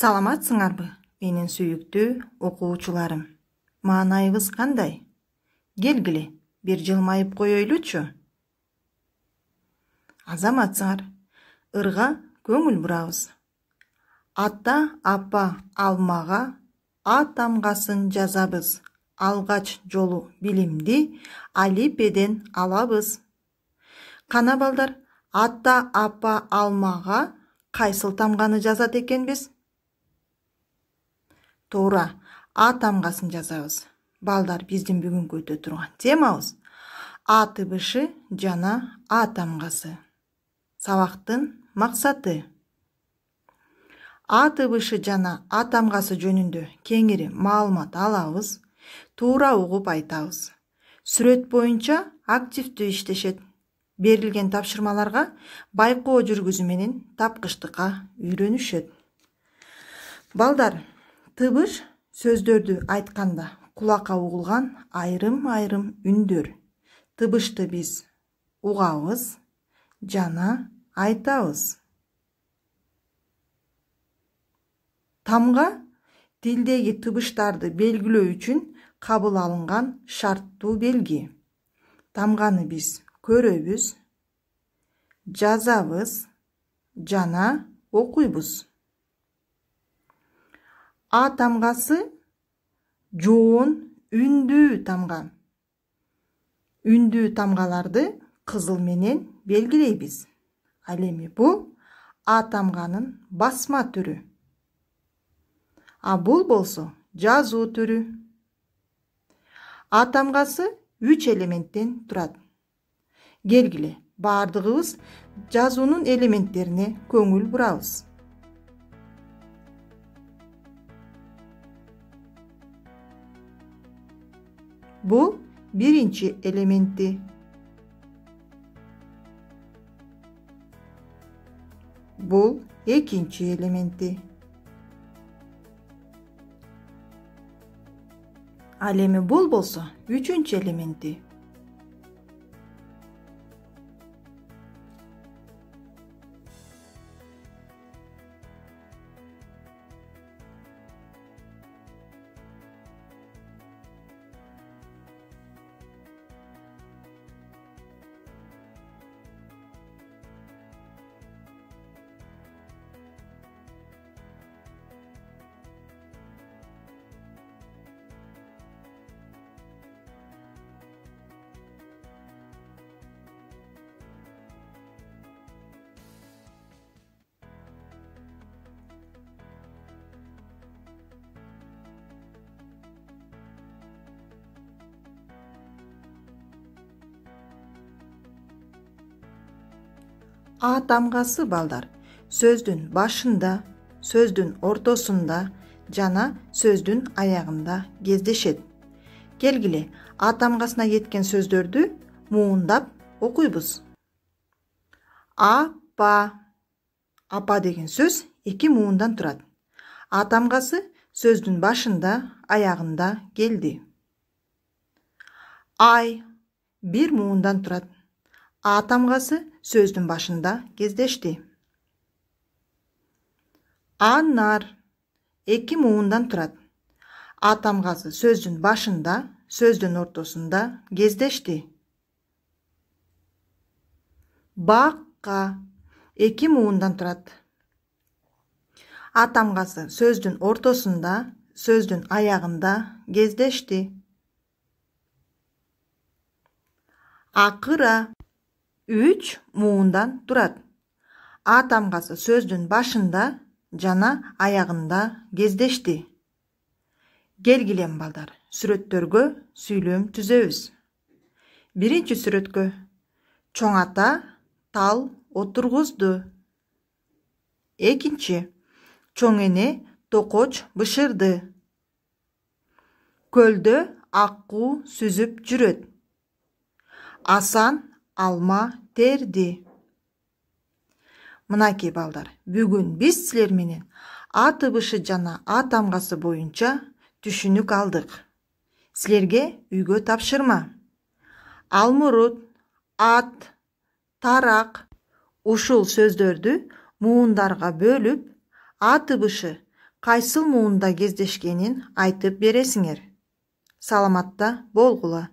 Саламатсыңарбы, менин сүйүктүү окуучуларым? Маанайыбыз кандай? Келгиле, бир жылмайып коелучу. Азаматсыңар, ырга көңүл бурабыз. Ата апа алмага А тамгасын жазабыз. Алгач жолу билимди алипеден алабыз. Кана балдар, ата апа алмага кайсыл тамганы жазат экенбиз? Туура, А тамгасын жазабыз. Балдар, биздин бүгүнкү өтө турган темабыз А тыбышы жана А тамгасы. Сабактын максаты. А тыбышы жана А тамгасы жөнүндө кеңири маалымат алабыз, туура угуп айтабыз. Сүрөт боюнча активдүү иштешет. Берилген тапшырмаларга байкоо жүргүзүү менен тапкычтыкка үйрөнүшөт. Балдар, тыбыш сөздөрдү айтканда кулакка угулган айрым үндөр. Тыбышты биз угабыз жана айтабыз. Тамга тилдеги тыбыштарды белгилөө үчүн кабыл алынган шарттуу белги. Тамганы биз көрөбүз, жазабыз жана окуйбуз. А тамгасы жоон үндүү тамга. Үндүү тамгаларды кызыл менен белгилейбиз. Ал эми бул А тамганын басма түрү. А бул болсо жазуу түрү. А тамгасы 3 элементтен турат. Келгиле, бардыгыбыз жазуунун элементтерине көңүл бурабыз. Бул биринчи элементи. Бул экинчи элементи. Ал эми бул болсо үчүнчү элементи. А тамгасы балдар сөздүн башында, сөздүн ортосунда жана сөздүн аягында кездешет. Келгиле, А тамгасына кеткен сөздөрдү муундап окуйбуз. Апа. Апа деген сөз 2 муундан турат. А тамгасы сөздүн башында, аягында келди. Ай 1 муундан турат. А тамгасы сөздүн башында кездешти. Анар 2 муундан турат. А тамгасы сөздүн башында, сөздүн ортосунда кездешти. Бакка 2 муундан турат. А тамгасы сөздүн ортосунда, сөздүн аягында кездешти. Акыра 3 муундан турат. А тамгасы сөздүн башында жана аягында кездешти. Келгилем балдар, сүрөттөргө сүйлөм түзөбүз. Биринчи сүрөткө чоң ата тал отургузду. Экинчи чоң эне токоч бышырды. Көлдө аккуу сүзүп жүрөт. Асан алма терди. Мынакей балдар, бүгүн биз силер менен А тыбышы жана А тамгасы боюнча түшүнүк алдык. Силерге үйгө тапшырма. Алмурут, ат, тарак ушул сөздөрдү муундарга бөлүп А тыбышы кайсыл муунда кездешкенин айтып бересиңер. Саламатта болгула.